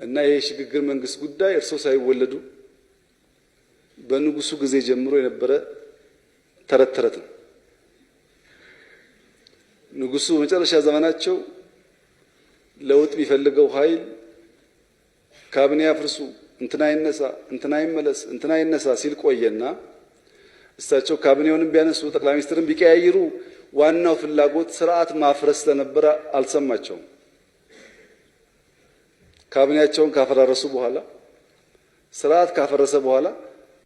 እና የሽግግር መንግስት ጉዳይ እርሶ ሳይወለዱ በንጉሱ ጊዜ ጀምሮ የነበረ ተረት ተረት ነው። ንጉሱ በመጨረሻ ዘመናቸው ለውጥ ቢፈልገው ኃይል ካቢኔ አፍርሱ፣ እንትና ይነሳ፣ እንትና ይመለስ፣ እንትና ይነሳ ሲል ቆየና እሳቸው ካቢኔውንም ቢያነሱ ጠቅላይ ሚኒስትርን ቢቀያይሩ ዋናው ፍላጎት ስርዓት ማፍረስ ስለነበረ አልሰማቸውም። ካቢኔያቸውን ካፈራረሱ በኋላ ስርዓት ካፈረሰ በኋላ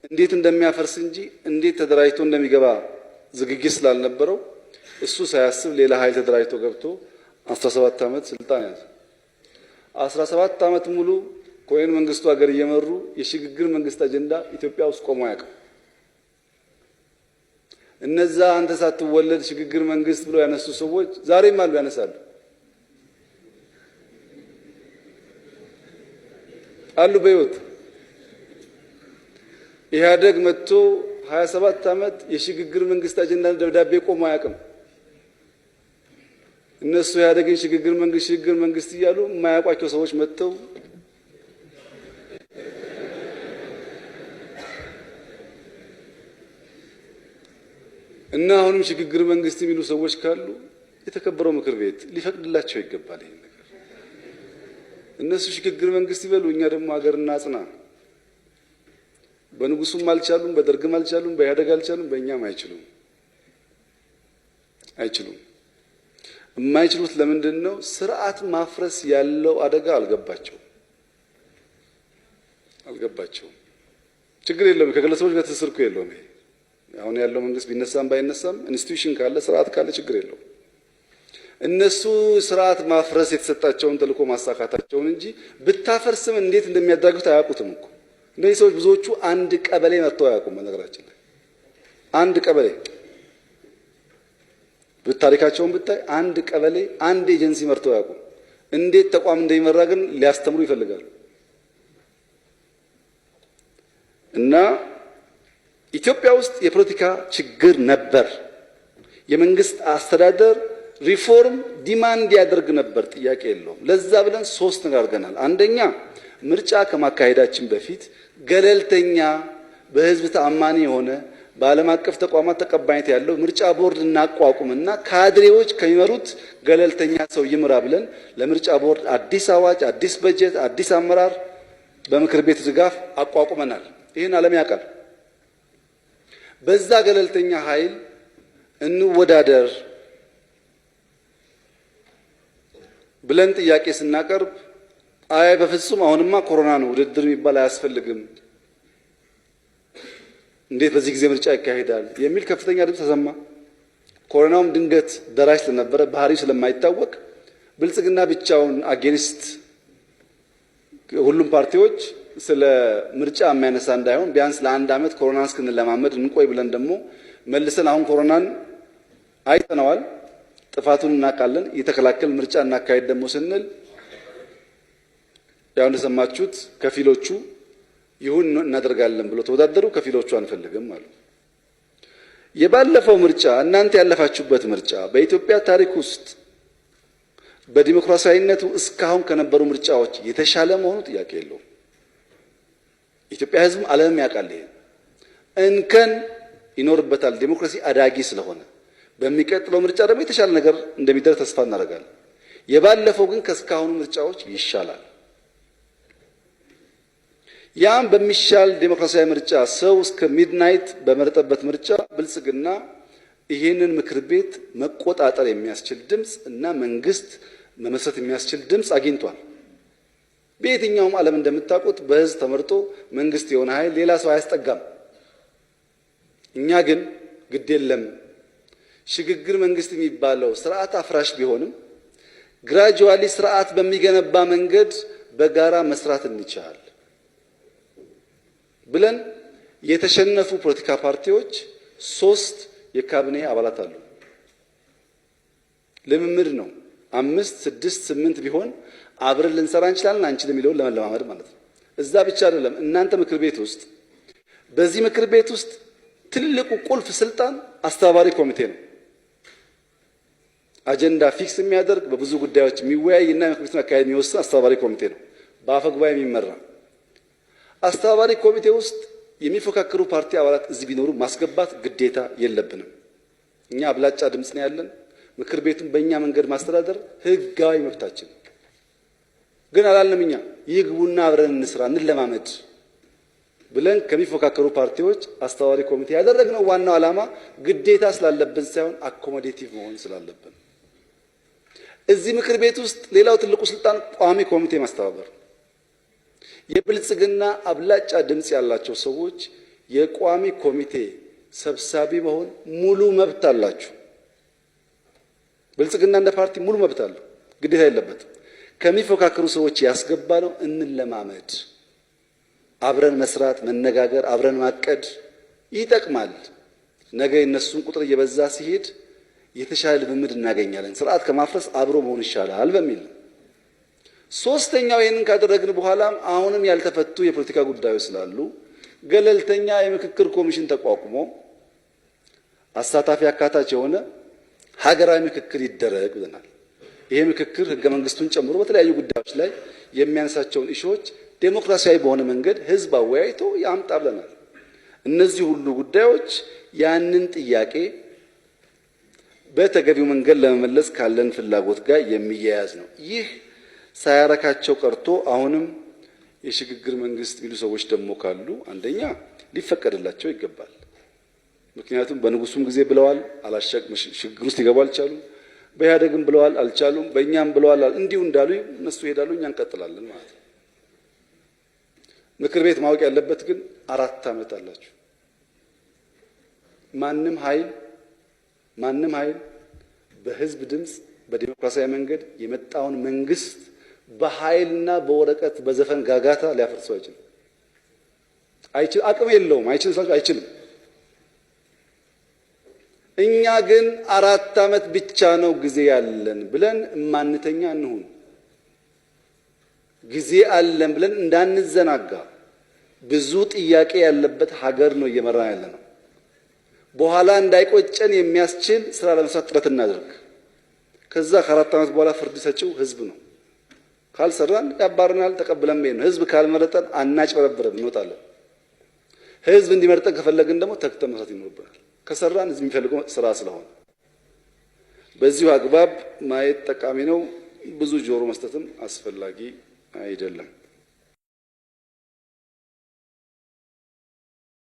እንዴት እንደሚያፈርስ እንጂ እንዴት ተደራጅቶ እንደሚገባ ዝግጅት ስላልነበረው እሱ ሳያስብ ሌላ ኃይል ተደራጅቶ ገብቶ 17 ዓመት ስልጣን ያዘ። 17 ዓመት ሙሉ ኮሎኔል መንግስቱ ሀገር እየመሩ የሽግግር መንግስት አጀንዳ ኢትዮጵያ ውስጥ ቆሞ አያውቅም። እነዛ አንተ ሳትወለድ ሽግግር መንግስት ብለው ያነሱ ሰዎች ዛሬም አሉ፣ ያነሳሉ አሉ በህይወት። ኢህአደግ መጥቶ 27 ዓመት የሽግግር መንግስት አጀንዳ ደብዳቤ ቆሞ አያውቅም። እነሱ ኢህአደግን ሽግግር መንግስት እያሉ የማያውቋቸው ሰዎች መጥተው እና አሁንም ሽግግር መንግስት የሚሉ ሰዎች ካሉ የተከበረው ምክር ቤት ሊፈቅድላቸው ይገባል። ይሄን ነገር እነሱ ሽግግር መንግስት ይበሉ፣ እኛ ደግሞ ሀገር እናጽና። በንጉሱም አልቻሉም፣ በደርግም አልቻሉም፣ በኢህአደግ አልቻሉም፣ በእኛም አይችሉም። የማይችሉት ለምንድን ነው? ስርዓት ማፍረስ ያለው አደጋ አልገባቸውም። ችግር የለውም፣ ከግለሰቦች ጋር ትስስር እኮ የለውም። ይሄ አሁን ያለው መንግስት ቢነሳም ባይነሳም ኢንስቲትዩሽን ካለ ስርዓት ካለ ችግር የለውም። እነሱ ስርዓት ማፍረስ የተሰጣቸውን ተልዕኮ ማሳካታቸውን እንጂ ብታፈርስም እንዴት እንደሚያደርጉት አያውቁትም እኮ። እነዚህ ሰዎች ብዙዎቹ አንድ ቀበሌ መጥተው አያውቁም። በነገራችን ላይ አንድ ቀበሌ በታሪካቸውን ብታይ አንድ ቀበሌ አንድ ኤጀንሲ መርተው አያውቁም። እንዴት ተቋም እንደሚመራ ግን ሊያስተምሩ ይፈልጋሉ። እና ኢትዮጵያ ውስጥ የፖለቲካ ችግር ነበር። የመንግስት አስተዳደር ሪፎርም ዲማንድ ያደርግ ነበር፣ ጥያቄ የለውም። ለዛ ብለን 3 ነገር አድርገናል። አንደኛ ምርጫ ከማካሄዳችን በፊት ገለልተኛ በህዝብ ተአማኒ የሆነ በዓለም አቀፍ ተቋማት ተቀባይነት ያለው ምርጫ ቦርድ እናቋቁምና ካድሬዎች ከሚመሩት ገለልተኛ ሰው ይምራ ብለን ለምርጫ ቦርድ አዲስ አዋጅ፣ አዲስ በጀት፣ አዲስ አመራር በምክር ቤት ድጋፍ አቋቁመናል። ይህን ዓለም ያውቃል። በዛ ገለልተኛ ኃይል እንወዳደር ብለን ጥያቄ ስናቀርብ አይ በፍጹም አሁንማ ኮሮና ነው፣ ውድድር የሚባል አያስፈልግም፣ እንዴት በዚህ ጊዜ ምርጫ ይካሄዳል የሚል ከፍተኛ ድምፅ ተሰማ። ኮሮናውም ድንገት ደራሽ ስለነበረ ባህሪው ስለማይታወቅ ብልጽግና ብቻውን አጌንስት ሁሉም ፓርቲዎች ስለ ምርጫ የሚያነሳ እንዳይሆን ቢያንስ ለአንድ ዓመት ኮሮናን እስክንለማመድ እንቆይ ብለን ደግሞ መልሰን አሁን ኮሮናን አይተነዋል፣ ጥፋቱን እናውቃለን፣ እየተከላከል ምርጫ እናካሄድ ደግሞ ስንል ያው እንደሰማችሁት ከፊሎቹ ይሁን እናደርጋለን ብሎ ተወዳደሩ፣ ከፊሎቹ አንፈልግም አሉ። የባለፈው ምርጫ እናንተ ያለፋችሁበት ምርጫ በኢትዮጵያ ታሪክ ውስጥ በዲሞክራሲያዊነቱ እስካሁን ከነበሩ ምርጫዎች የተሻለ መሆኑ ጥያቄ የለውም። ኢትዮጵያ ሕዝብ ዓለምም ያውቃል። ይሄ እንከን ይኖርበታል። ዲሞክራሲ አዳጊ ስለሆነ በሚቀጥለው ምርጫ ደግሞ የተሻለ ነገር እንደሚደረግ ተስፋ እናደርጋለን። የባለፈው ግን ከስካሁኑ ምርጫዎች ይሻላል። ያም በሚሻል ዲሞክራሲያዊ ምርጫ ሰው እስከ ሚድናይት በመረጠበት ምርጫ ብልጽግና ይሄንን ምክር ቤት መቆጣጠር የሚያስችል ድምፅ እና መንግስት መመስረት የሚያስችል ድምፅ አግኝቷል። በየትኛውም ዓለም እንደምታውቁት በህዝብ ተመርጦ መንግስት የሆነ ኃይል ሌላ ሰው አያስጠጋም። እኛ ግን ግድ የለም ሽግግር መንግስት የሚባለው ስርዓት አፍራሽ ቢሆንም ግራጁዋሊ ስርዓት በሚገነባ መንገድ በጋራ መስራት እንችላለን ብለን የተሸነፉ ፖለቲካ ፓርቲዎች 3 የካቢኔ አባላት አሉ። ልምምድ ነው። 5፣ 6፣ 8 ቢሆን አብረን ልንሰራ እንችላለን አንችልም የሚለውን ለመለማመድ ማለት ነው። እዛ ብቻ አይደለም። እናንተ ምክር ቤት ውስጥ በዚህ ምክር ቤት ውስጥ ትልቁ ቁልፍ ስልጣን አስተባባሪ ኮሚቴ ነው። አጀንዳ ፊክስ የሚያደርግ በብዙ ጉዳዮች የሚወያይ እና ምክር ቤቱን አካሄድ የሚወስን አስተባባሪ ኮሚቴ ነው። በአፈ ጉባኤ የሚመራ አስተባባሪ ኮሚቴ ውስጥ የሚፎካከሩ ፓርቲ አባላት እዚህ ቢኖሩ ማስገባት ግዴታ የለብንም። እኛ አብላጫ ድምፅ ነው ያለን። ምክር ቤቱን በእኛ መንገድ ማስተዳደር ህጋዊ መብታችን ግን አላልንም። እኛ ይግቡና አብረን እንስራ እንለማመድ ብለን ከሚፎካከሩ ፓርቲዎች አስተባባሪ ኮሚቴ ያደረግነው ዋናው ዓላማ ግዴታ ስላለብን ሳይሆን አኮሞዴቲቭ መሆን ስላለብን። እዚህ ምክር ቤት ውስጥ ሌላው ትልቁ ስልጣን ቋሚ ኮሚቴ ማስተባበር። የብልጽግና አብላጫ ድምፅ ያላቸው ሰዎች የቋሚ ኮሚቴ ሰብሳቢ መሆን ሙሉ መብት አላችሁ። ብልጽግና እንደ ፓርቲ ሙሉ መብት አለው፣ ግዴታ የለበትም። ከሚፎካከሩ ሰዎች ያስገባ ነው። እንለማመድ። አብረን መስራት፣ መነጋገር፣ አብረን ማቀድ ይጠቅማል። ነገ የነሱን ቁጥር እየበዛ ሲሄድ የተሻለ ልምምድ እናገኛለን። ስርዓት ከማፍረስ አብሮ መሆን ይሻላል በሚል ሶስተኛው ይህንን ካደረግን በኋላም አሁንም ያልተፈቱ የፖለቲካ ጉዳዮች ስላሉ ገለልተኛ የምክክር ኮሚሽን ተቋቁሞ አሳታፊ አካታች የሆነ ሀገራዊ ምክክር ይደረግ ብለናል። ይሄ ምክክር ህገ መንግስቱን ጨምሮ በተለያዩ ጉዳዮች ላይ የሚያነሳቸውን ኢሹዎች ዴሞክራሲያዊ በሆነ መንገድ ህዝብ አወያይቶ ያምጣ ብለናል። እነዚህ ሁሉ ጉዳዮች ያንን ጥያቄ በተገቢው መንገድ ለመመለስ ካለን ፍላጎት ጋር የሚያያዝ ነው። ይህ ሳያረካቸው ቀርቶ አሁንም የሽግግር መንግስት የሚሉ ሰዎች ደግሞ ካሉ አንደኛ ሊፈቀድላቸው ይገባል። ምክንያቱም በንጉሱም ጊዜ ብለዋል፣ ሽግግር ውስጥ ሊገቡ አልቻሉም። በኢህአዴግም ብለዋል፣ አልቻሉም። በእኛም ብለዋል። እንዲሁ እንዳሉ እነሱ ይሄዳሉ፣ እኛ እንቀጥላለን ማለት ነው። ምክር ቤት ማወቅ ያለበት ግን 4 ዓመት አላችሁ። ማንም ኃይል በህዝብ ድምፅ በዲሞክራሲያዊ መንገድ የመጣውን መንግስት በኃይልና በወረቀት በዘፈን ጋጋታ ሊያፈርሰው አይችልም። አቅም የለውም። አይችልም። እኛ ግን 4 ዓመት ብቻ ነው ጊዜ ያለን ብለን ማንተኛ እንሁን። ጊዜ አለን ብለን እንዳንዘናጋ። ብዙ ጥያቄ ያለበት ሀገር ነው እየመራን ያለ ነው። በኋላ እንዳይቆጨን የሚያስችል ስራ ለመስራት ጥረት እናድርግ። ከዛ ከ4 ዓመት በኋላ ፍርድ ሰጪው ህዝብ ነው። ካልሰራን ያባርናል፣ ተቀብለን ነው። ህዝብ ካልመረጠን አናጭበረብረን እንወጣለን። ህዝብ እንዲመርጠን ከፈለግን ደግሞ ተግተን መስራት ይኖርብናል። ከሰራን ህዝብ የሚፈልገው ስራ ስለሆነ በዚሁ አግባብ ማየት ጠቃሚ ነው። ብዙ ጆሮ መስጠትም አስፈላጊ አይደለም።